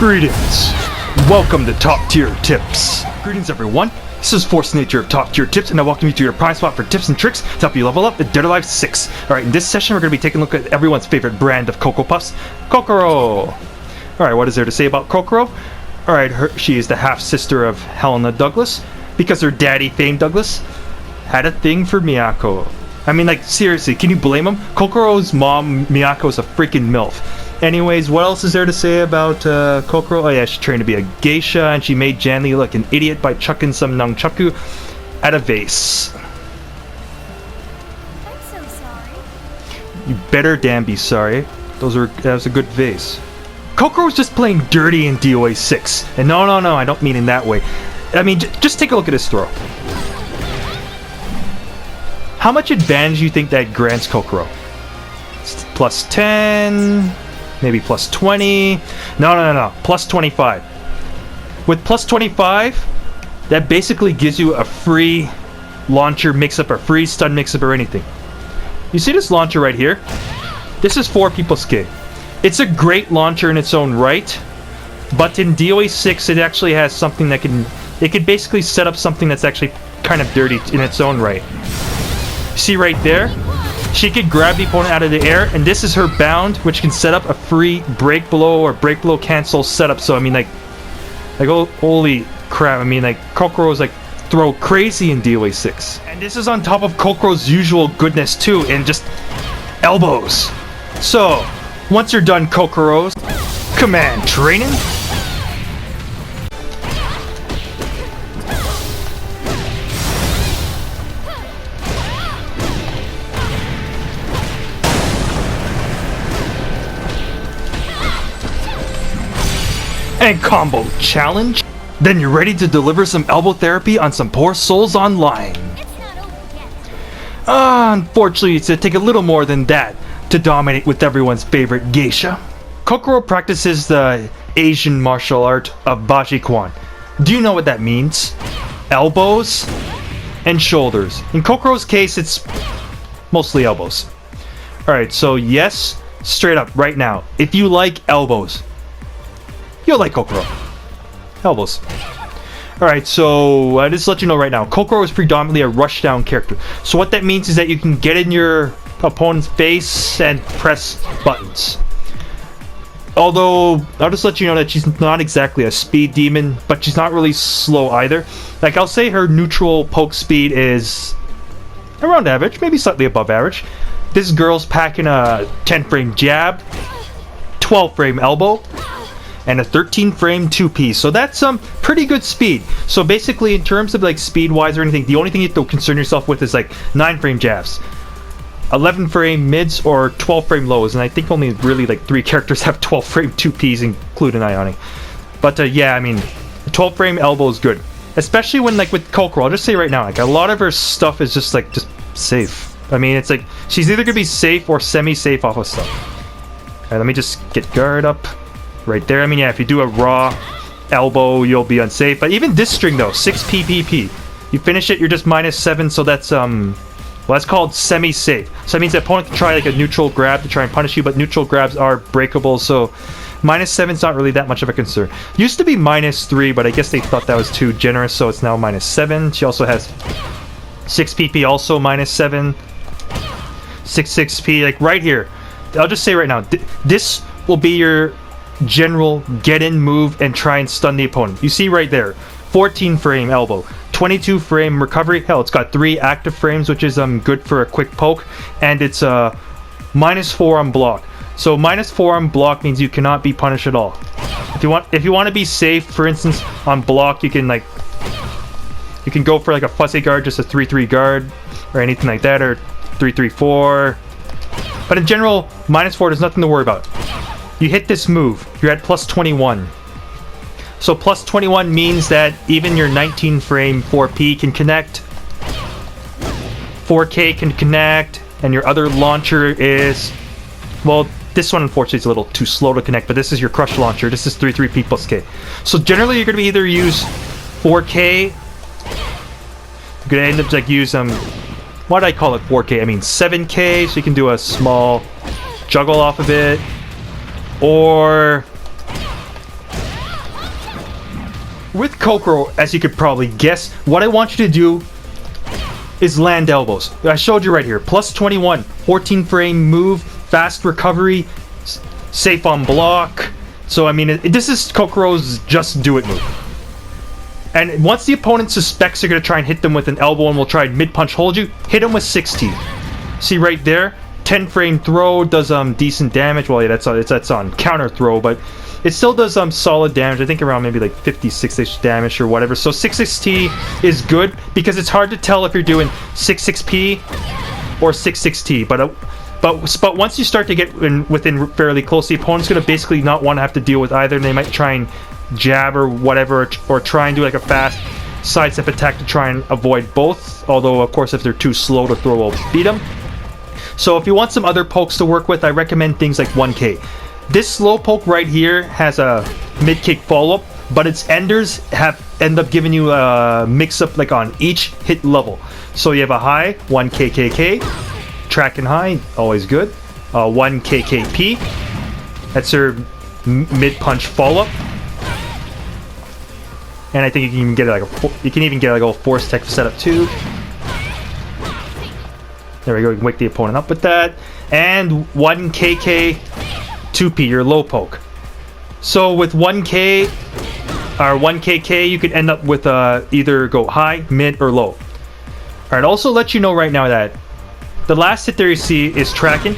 Greetings! Welcome to Top Tier Tips. Greetings everyone, this is Force Nature of Top Tier Tips, and I welcome you to your prime spot for tips and tricks to help you level up in Dead or Alive 6. Alright, in this session we're going to be taking a look at everyone's favorite brand of Cocoa Puffs, Kokoro! Alright, what is there to say about Kokoro? Alright, she is the half-sister of Helena Douglas, because her daddy, Fame Douglas, had a thing for Miyako. I mean, like, seriously, can you blame him? Kokoro's mom, Miyako's a freaking MILF. Anyways, what else is there to say about Kokoro? Oh yeah, she trained to be a geisha, and she made Janly look an idiot by chucking some nunchaku at a vase. I'm so sorry. You better damn be sorry. That was a good vase. Kokoro's just playing dirty in DOA 6. And no, I don't mean in that way. I mean, just take a look at his throw. How much advantage do you think that grants Kokoro? It's plus 10... maybe plus 20. No. Plus 25. With plus 25, that basically gives you a free launcher mix-up or free stun mix-up or anything. You see this launcher right here? This is 4 people's K. It's a great launcher in its own right, but in DOA 6 it actually has something that it can basically set up something that's actually kind of dirty in its own right. See right there? She could grab the opponent out of the air, and this is her bound, which can set up a free break below or break below cancel setup. So I mean, like oh, holy crap! I mean, like Kokoro's like throw crazy in DOA 6, and this is on top of Kokoro's usual goodness too, and just elbows. So once you're done, Kokoro's command training. And combo challenge? Then you're ready to deliver some elbow therapy on some poor souls online. It's not over yet. Unfortunately, it's gonna take a little more than that to dominate with everyone's favorite geisha. Kokoro practices the Asian martial art of F.O.N. Do you know what that means? Elbows and shoulders. In Kokoro's case, it's mostly elbows. Alright, so yes, straight up, right now, if you like elbows, you'll like Kokoro. Elbows. Alright, so I just let you know right now, Kokoro is predominantly a rushdown character. So what that means is that you can get in your opponent's face and press buttons. Although, I'll just let you know that she's not exactly a speed demon, but she's not really slow either. Like, I'll say her neutral poke speed is around average, maybe slightly above average. This girl's packing a 10-frame jab, 12-frame elbow, and a 13-frame 2P, so that's some pretty good speed. So basically, in terms of like speed-wise or anything, the only thing you have to concern yourself with is like 9-frame jabs, 11-frame mids, or 12-frame lows. And I think only really like 3 characters have 12-frame 2Ps, including Ioni. But yeah, I mean, 12-frame elbow is good, especially when like with Kokoro. I'll just say right now, like a lot of her stuff is just safe. I mean, it's like she's either gonna be safe or semi-safe off of stuff. Alright, let me just get guard up. Right there. I mean, yeah, if you do a raw elbow, you'll be unsafe. But even this string, though, 6 PPP. You finish it, you're just -7, so that's, well, that's called semi-safe. So that means the opponent can try, like, a neutral grab to try and punish you, but neutral grabs are breakable, so -7's not really that much of a concern. Used to be -3, but I guess they thought that was too generous, so it's now -7. She also has 6 PP, also -7. 6p, like, right here. I'll just say right now, this will be your general get in move and try and stun the opponent. You see right there, 14-frame elbow, 22-frame recovery. Hell, it's got 3 active frames, which is good for a quick poke, and it's -4 on block. So -4 on block means you cannot be punished at all. If you want to be safe, for instance, on block, you can go for like a fuzzy guard, just a 3-3 guard or anything like that, or 3-3-4. But in general, -4, there's nothing to worry about. You hit this move, you're at plus 21. So plus 21 means that even your 19-frame 4P can connect, 4K can connect, and your other launcher is, well, this one unfortunately is a little too slow to connect, but this is your crush launcher. This is 3-3P plus K. So generally you're going to either use 4K, you're going to end up like use, why did I call it 4K? I mean 7K, so you can do a small juggle off of it. Or with Kokoro, as you could probably guess, what I want you to do is land elbows. I showed you right here. Plus 21, 14 frame move, fast recovery, safe on block. So, I mean, this is Kokoro's just do it move. And once the opponent suspects you're going to try and hit them with an elbow and will try and mid-punch hold you, hit them with 16. See right there? 10 frame throw does decent damage. Well, yeah, that's on counter throw, but it still does solid damage. I think around maybe like 56ish damage or whatever. So 6-6T is good because it's hard to tell if you're doing 6-6P or 6-6T. But once you start to get within fairly close, the opponent's going to basically not want to have to deal with either, and they might try and jab or whatever, or try and do like a fast sidestep attack to try and avoid both. Although, of course, if they're too slow to throw, we'll beat them. So if you want some other pokes to work with, I recommend things like 1K. This slow poke right here has a mid-kick follow-up, but its enders end up giving you a mix-up like on each hit level. So you have a high, 1KKK, track and high, always good. 1KKP, that's your mid-punch follow-up. And I think you can even get like a force tech setup too. There we go, you can wake the opponent up with that. And 1KK 2P, your low poke. So with 1K or 1KK, you could end up with either go high, mid, or low. Alright, also let you know right now that the last hit there you see is tracking.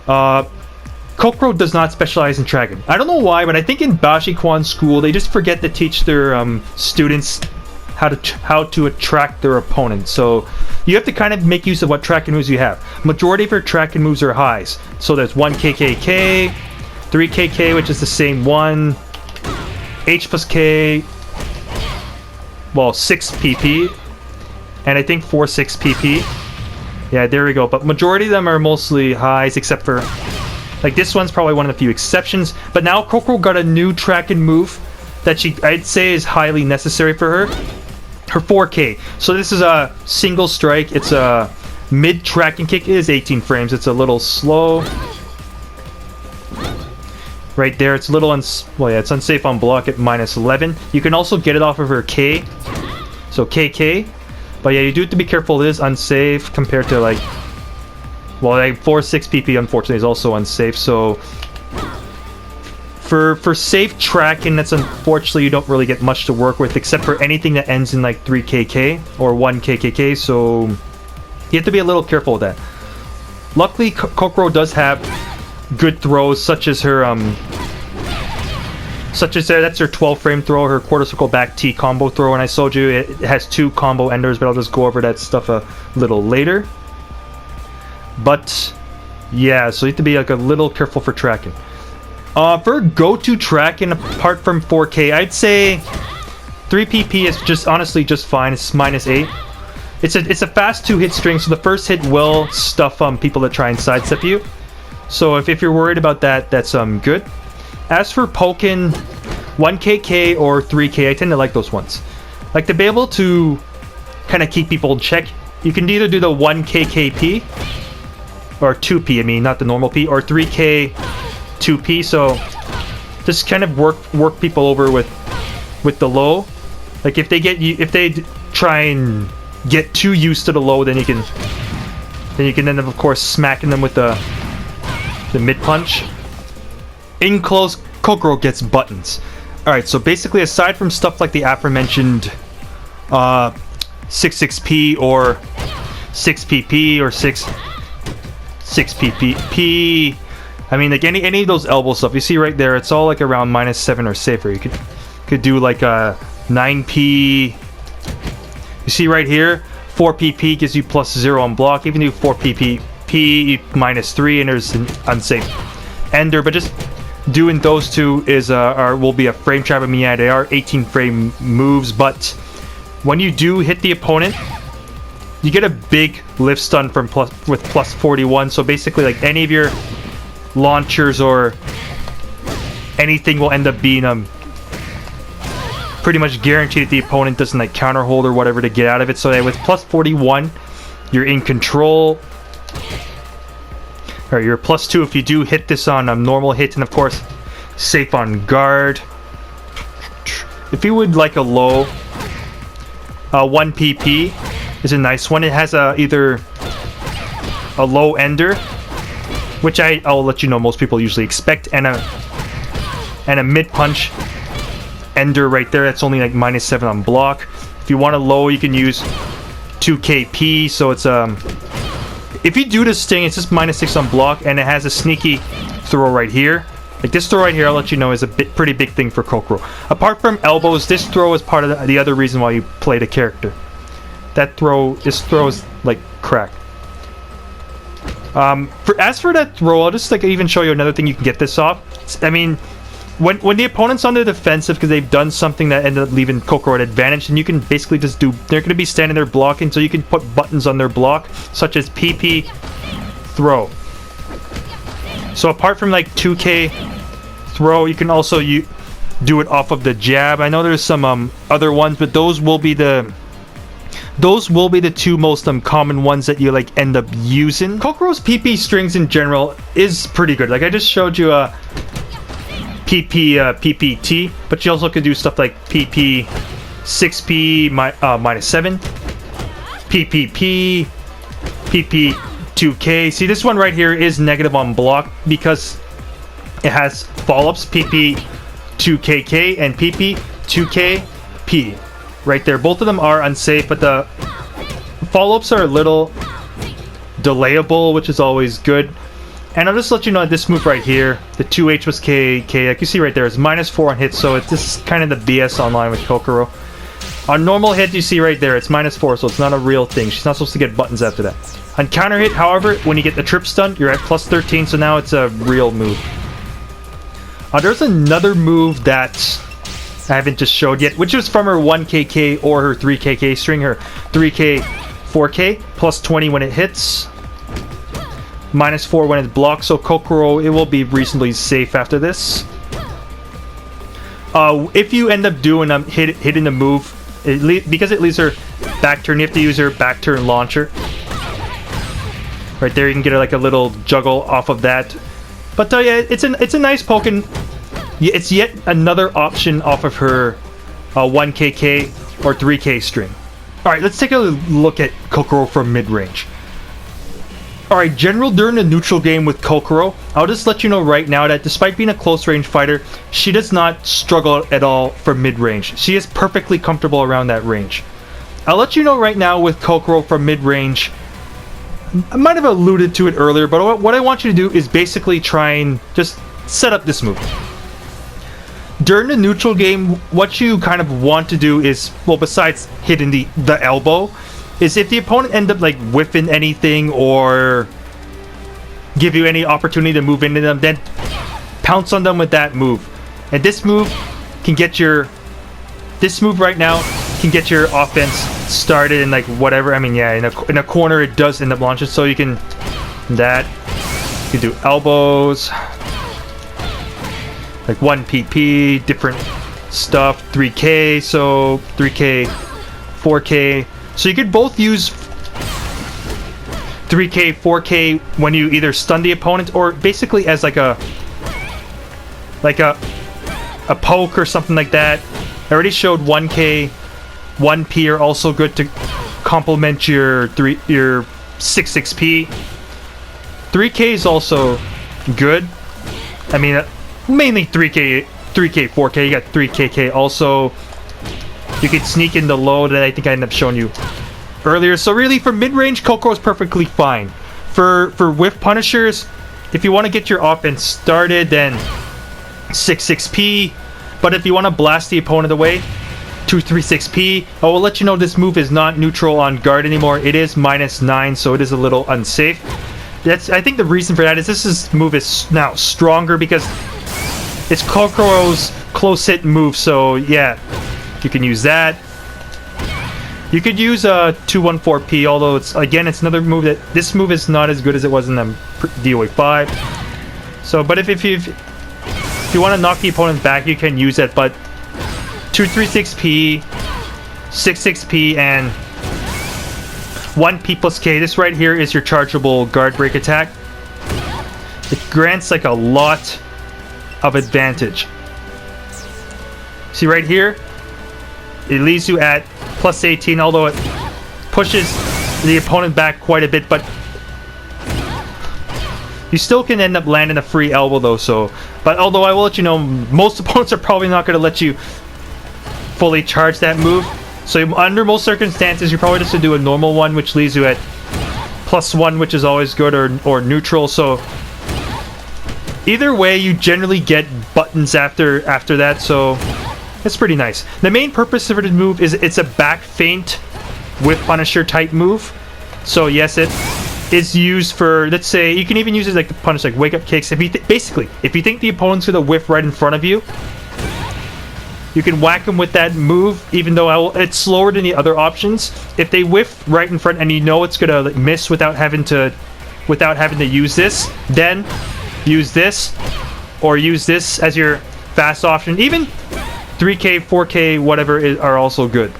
Kokoro does not specialize in tracking. I don't know why, but I think in Bashikwan school they just forget to teach their students how to attract their opponent. So you have to kind of make use of what tracking moves you have. Majority of your tracking moves are highs. So there's 1KKK, 3KK, which is the same one, H plus K, well 6PP, and I think 4-6PP. Yeah, there we go. But majority of them are mostly highs, except for like this one's probably one of the few exceptions. But now Kokoro got a new tracking move that I'd say is highly necessary for her. Her 4K. So this is a single strike. It's a mid tracking kick. It is 18 frames. It's a little slow. Right there. It's a little it's unsafe on block at -11. You can also get it off of her K. So KK. But yeah, you do have to be careful. It is unsafe compared to like 4-6 PP unfortunately is also unsafe. So for safe tracking, that's unfortunately you don't really get much to work with except for anything that ends in like 3KK or 1KKK. So you have to be a little careful with that. Luckily, Kokoro does have good throws, such as her that's her 12 frame throw, her quarter circle back T combo throw, and I told you it has 2 combo enders, but I'll just go over that stuff a little later. But yeah, so you have to be like a little careful for tracking. For go-to tracking, apart from 4K, I'd say 3PP is just honestly just fine. It's -8. It's a fast 2-hit string, so the first hit will stuff people that try and sidestep you. So if you're worried about that, that's good. As for poking 1KK or 3K, I tend to like those ones. Like to be able to kind of keep people in check, you can either do the 1KKP or 2P, I mean not the normal P, or 3K 2P. So just kind of work people over with the low. Like if they try and get too used to the low, then you can end up of course smacking them with the mid punch. In close, Kokoro gets buttons. Alright, so basically aside from stuff like the aforementioned 6-6P or 6PP or 6-6PP, I mean like any of those elbow stuff, you see right there, it's all like around -7 or safer. You could do like a 9P. You see right here, 4PP gives you +0 on block. Even do 4PP -3, and there's an unsafe ender. But just doing those two is will be a frame trap. I mean, yeah, they are 18 frame moves, but when you do hit the opponent, you get a big lift stun from with +41. So basically, like any of your launchers or anything will end up being pretty much guaranteed that the opponent doesn't like counter hold or whatever to get out of it. So that with +41, you're in control. Or you're +2 if you do hit this on a normal hit, and of course safe on guard. if you would like a low, 1 PP is a nice one. It has either a low ender, which I'll let you know most people usually expect, and a mid punch ender right there. That's only like -7 on block. If you want a low, you can use 2 KP. So it's if you do this sting, it's just -6 on block, and it has a sneaky throw right here. Like this throw right here, I'll let you know, is a pretty big thing for Kokoro. Apart from elbows, this throw is part of the other reason why you play the character. This throw is like crack. As for that throw, I'll just like even show you another thing you can get this off. I mean, when the opponent's on the defensive because they've done something that ended up leaving Kokoro at advantage, then you can basically just do. They're going to be standing there blocking, so you can put buttons on their block, such as PP, throw. So apart from like 2K throw, you can also do it off of the jab. I know there's some other ones, but those will be the two most common ones that you like end up using. Kokoro's PP strings in general is pretty good. Like I just showed you PPT, but you also could do stuff like PP 6P -7, PPP, PP 2K. See, this one right here is negative on block because it has follow-ups, PP 2KK and PP 2KP. Right there. Both of them are unsafe, but the follow-ups are a little delayable, which is always good. And I'll just let you know that this move right here, the 2H plus KK, like you see right there, is -4 on hits, so it's just kind of the BS online with Kokoro. On normal hit, you see right there, it's -4, so it's not a real thing. She's not supposed to get buttons after that. On counter hit, however, when you get the trip stun, you're at +13, so now it's a real move. There's another move that I haven't just showed yet, which is from her 1KK or her 3KK string, her 3K, 4K, +20 when it hits, -4 when it's blocked, so Kokoro, it will be reasonably safe after this. If you end up doing hitting the move, because it leaves her back turn, you have to use her back turn launcher. Right there, you can get like a little juggle off of that. But yeah, it's a nice poke, and it's yet another option off of her 1KK or 3K string. Alright, let's take a look at Kokoro from mid-range. Alright, general during the neutral game with Kokoro, I'll just let you know right now that despite being a close range fighter, she does not struggle at all for mid-range. She is perfectly comfortable around that range. I'll let you know right now with Kokoro from mid-range, I might have alluded to it earlier, but what I want you to do is basically try and just set up this move. During the neutral game, what you kind of want to do is, well, besides hitting the elbow, is if the opponent end up like whiffing anything or give you any opportunity to move into them, then pounce on them with that move. And this move right now can get your offense started in like whatever. I mean, yeah, in a corner it does end up launching, so you can you can do elbows, like 1 PP, different stuff, 3K, so 3K, 4K. So you could both use 3K, 4K when you either stun the opponent or basically as like a poke or something like that. I already showed 1K, 1P are also good to complement your 6P. 3K is also good. I mean, mainly 3K, 4K. You got 3KK also. You could sneak in the low that I think I ended up showing you earlier. So really, for mid-range, Kokoro is perfectly fine. For whiff punishers, if you want to get your offense started, then 6P. But if you want to blast the opponent away, 236P. I will let you know this move is not neutral on guard anymore. It is -9, so it is a little unsafe. I think the reason for that is this move is now stronger because it's Kokoro's close hit move. So yeah, you can use that. You could use 214P, although it's another move that this move is not as good as it was in the DOA 5. So, but if you want to knock the opponent back, you can use it. But 236P, 66P, and 1P plus K. This right here is your chargeable guard break attack. It grants like a lot of advantage. See right here, it leaves you at plus 18, although it pushes the opponent back quite a bit, but you still can end up landing a free elbow though, so... But although I will let you know, most opponents are probably not going to let you fully charge that move. So under most circumstances, you're probably just going to do a normal one, which leaves you at +1, which is always good, or neutral. So either way, you generally get buttons after that, so it's pretty nice. The main purpose of the move is it's a back feint with Punisher type move. So yes, it is used for, let's say, you can even use it like to punish like wake up kicks. If you basically, if you think the opponent's gonna whiff right in front of you, you can whack them with that move, even though it's slower than the other options. If they whiff right in front and you know it's gonna like, miss without having to use this, then use this, or use this as your fast option. Even 3K, 4K, whatever are also good.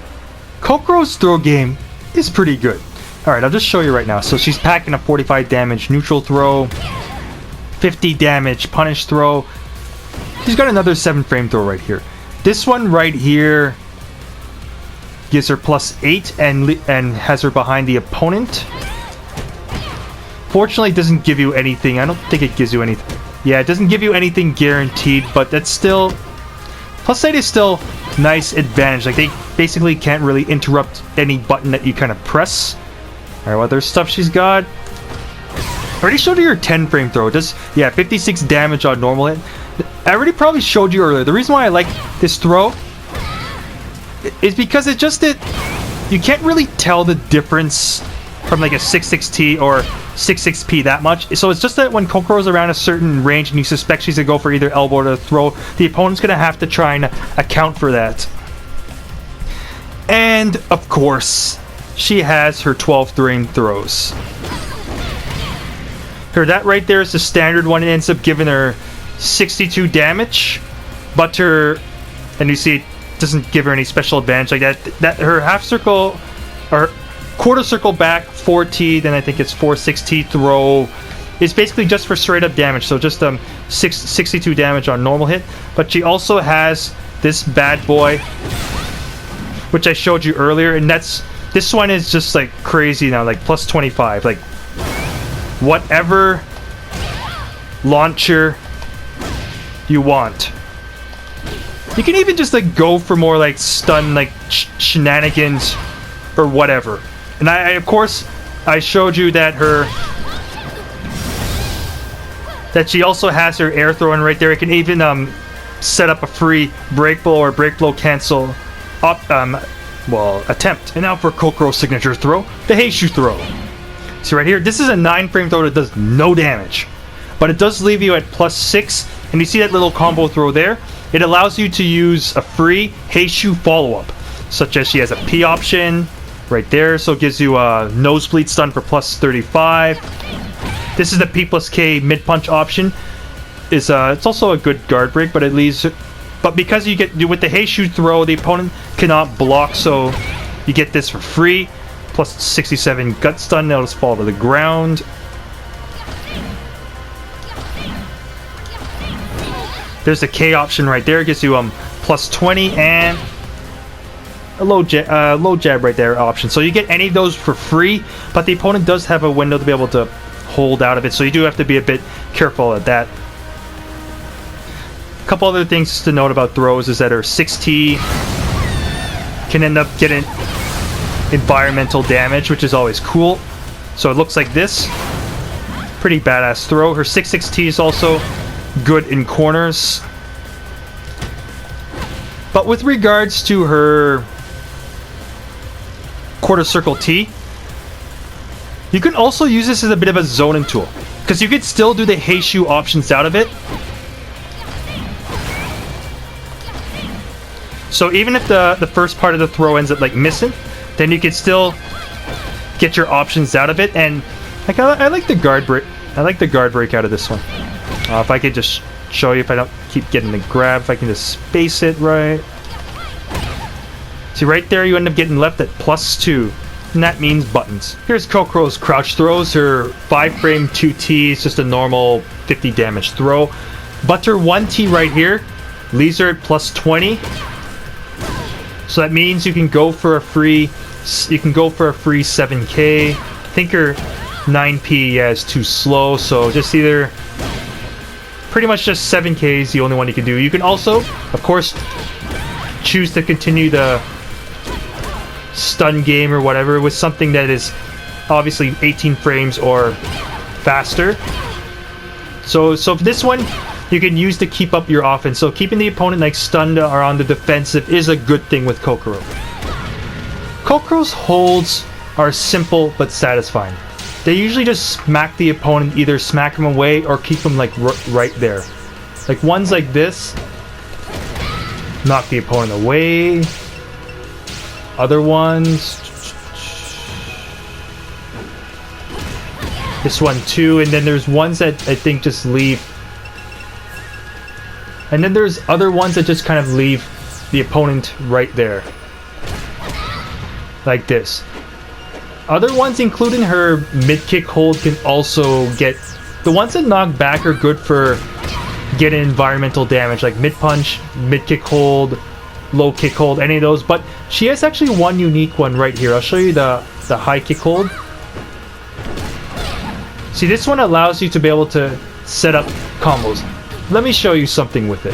Kokoro's throw game is pretty good. Alright, I'll just show you right now. So she's packing a 45 damage neutral throw, 50 damage punish throw. She's got another 7 frame throw right here. This one right here gives her +8 and has her behind the opponent. Fortunately, it doesn't give you anything. I don't think it gives you anything. Yeah, it doesn't give you anything guaranteed, but that's still... +8 is still nice advantage. Like, they basically can't really interrupt any button that you kind of press. Alright, what other stuff she's got? I already showed you her 10 frame throw. It does, yeah, 56 damage on normal hit. I already probably showed you earlier. The reason why I like this throw is because it just you can't really tell the difference from like a 6-6T or 6-6P that much. So it's just that when Kokoro's around a certain range and you suspect she's gonna go for either elbow or throw, the opponent's gonna have to try and account for that. And of course, she has her 12 frame throws. That right there is the standard one. It ends up giving her 62 damage, but and you see it doesn't give her any special advantage like that. That her half circle or quarter circle back 4T, then I think it's 4-6T throw is basically just for straight up damage. So just 62 damage on normal hit. But she also has this bad boy, which I showed you earlier, and this one is just like crazy now, like +25, like whatever launcher you want. You can even just like go for more like stun, like shenanigans or whatever. And I of course I showed you that she also has her air throw in right there. It can even set up a free break blow or break blow cancel attempt. And now for Kokoro's signature throw, the Heichu throw. See right here, this is a 9 frame throw that does no damage, but it does leave you at +6. And you see that little combo throw there? It allows you to use a free Heichu follow-up, such as she has a P option right there, so it gives you a nosebleed stun for +35. This is the P+K mid punch option. It's also a good guard break, but it leaves. But because you get with the Heichu throw, the opponent cannot block, so you get this for free. +67 gut stun. They'll just fall to the ground. There's the K option right there. It gives you +20 and a low jab right there option. So you get any of those for free, but the opponent does have a window to be able to hold out of it. So you do have to be a bit careful at that. A couple other things to note about throws is that her 6T can end up getting environmental damage, which is always cool. So it looks like this. Pretty badass throw. Her 6-6T is also good in corners. But with regards to her quarter circle T, you can also use this as a bit of a zoning tool, because you could still do the Heichu options out of it. So even if the first part of the throw ends up like missing, then you could still get your options out of it. And like I like the guard break. I like the guard break out of this one. If I could just show you, if I don't keep getting the grab, if I can just space it right. See right there, you end up getting left at +2, and that means buttons. Here's Kokoro's crouch throws. Her 5 frame 2T is just a normal 50 damage throw, but her 1T right here leaves her at +20. So that means you can go for a free 7k. I think her 9p is too slow, so just either pretty much just 7k is the only one you can do. You can also, of course, choose to continue the stun game or whatever with something that is obviously 18 frames or faster. So for this one, you can use to keep up your offense. So keeping the opponent like stunned or on the defensive is a good thing with Kokoro. Kokoro's holds are simple but satisfying. They usually just smack the opponent, either smack him away or keep him like right there. Like ones like this, knock the opponent away. Other ones, this one too, and then there's ones that I think just leave. And then there's other ones that just kind of leave the opponent right there. Like this. Other ones, including her mid-kick hold, can also get... The ones that knock back are good for getting environmental damage, like mid-punch, mid-kick hold, low-kick hold, any of those. But she has actually one unique one right here. I'll show you the high kick hold. See, this one allows you to be able to set up combos. Let me show you something with it.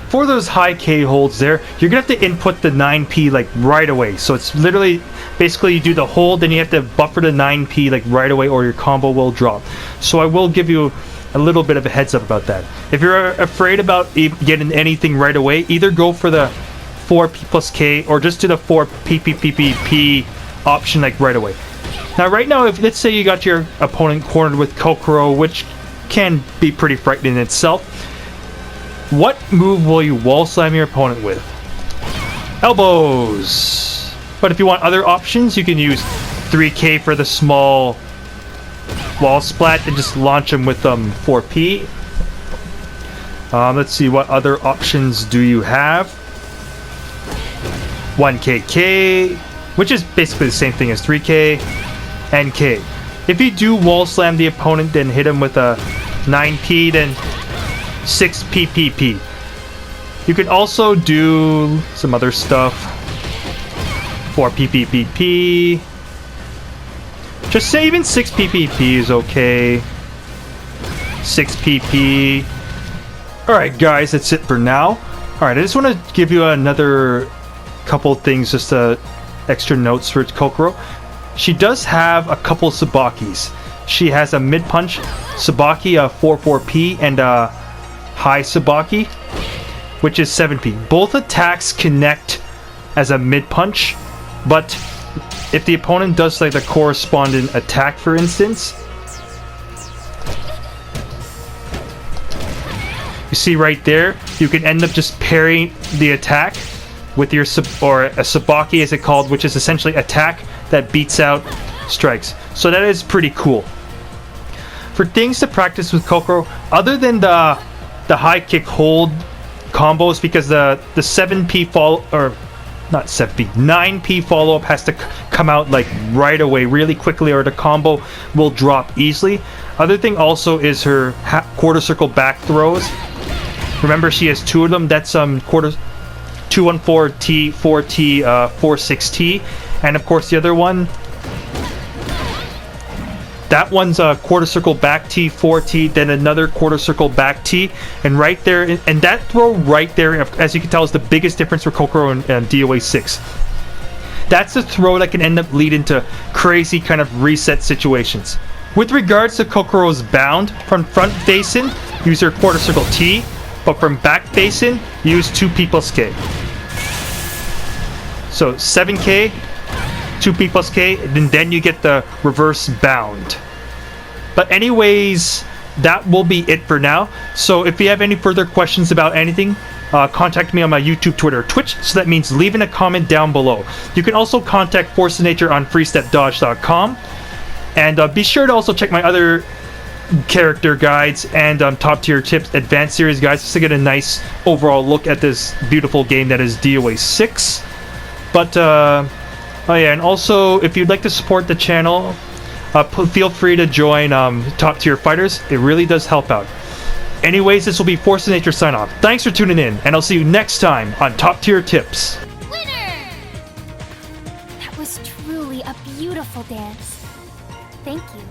For those high K holds there, you're gonna have to input the 9p like right away. So it's literally, basically you do the hold, then you have to buffer the 9p like right away or your combo will drop. So I will give you a little bit of a heads up about that. If you're afraid about getting anything right away, either go for the 4p plus k or just do the 4p option like right away. Now right now, if let's say you got your opponent cornered with Kokoro, which can be pretty frightening in itself, what move will you wall slam your opponent with? Elbows! But if you want other options, you can use 3k for the small wall splat and just launch them with 4p. Let's see, what other options do you have? 1kk, which is basically the same thing as 3k, and k. If you do wall slam the opponent, then hit him with a 9p, then 6p. You can also do some other stuff. 4p. Just say even 6p is okay. 6p. Alright guys, that's it for now. Alright, I just want to give you another couple things, just extra notes for Kokoro. She does have a couple Sabakis. She has a mid-punch Sabaki, a 4p, and a high Sabaki, which is 7p. Both attacks connect as a mid-punch, but if the opponent does like the corresponding attack, for instance, you see right there, you can end up just parrying the attack with your or a Sabaki, as it's called, which is essentially attack that beats out strikes. So that is pretty cool. For things to practice with Kokoro, other than the high kick hold combos, because the 7p follow, or not 7p, 9p follow-up has to come out like right away, really quickly, or the combo will drop easily. Other thing also is her quarter circle back throws. Remember, she has two of them. That's 214T, 4T, 46T, and of course the other one, that one's a quarter circle back T, 4T, then another quarter circle back T, and right there, and that throw right there, as you can tell, is the biggest difference for Kokoro and DOA 6. That's the throw that can end up leading to crazy kind of reset situations. With regards to Kokoro's bound, from front facing, use her quarter circle T, but from back facing, use 2p plus k. So 7k, 2p plus k, and then you get the reverse bound. But anyways, that will be it for now. So if you have any further questions about anything, contact me on my YouTube, Twitter, Twitch. So that means leaving a comment down below. You can also contact Force of Nature on freestepdodge.com. And be sure to also check my other character guides and top tier tips, advanced series guides, just to get a nice overall look at this beautiful game that is DOA 6. But Oh yeah, and also if you'd like to support the channel, feel free to join top tier fighters. It really does help out. Anyways, this will be Force of Nature sign off. Thanks for tuning in, and I'll see you next time on Top Tier Tips. Winner! That was truly a beautiful dance. Thank you.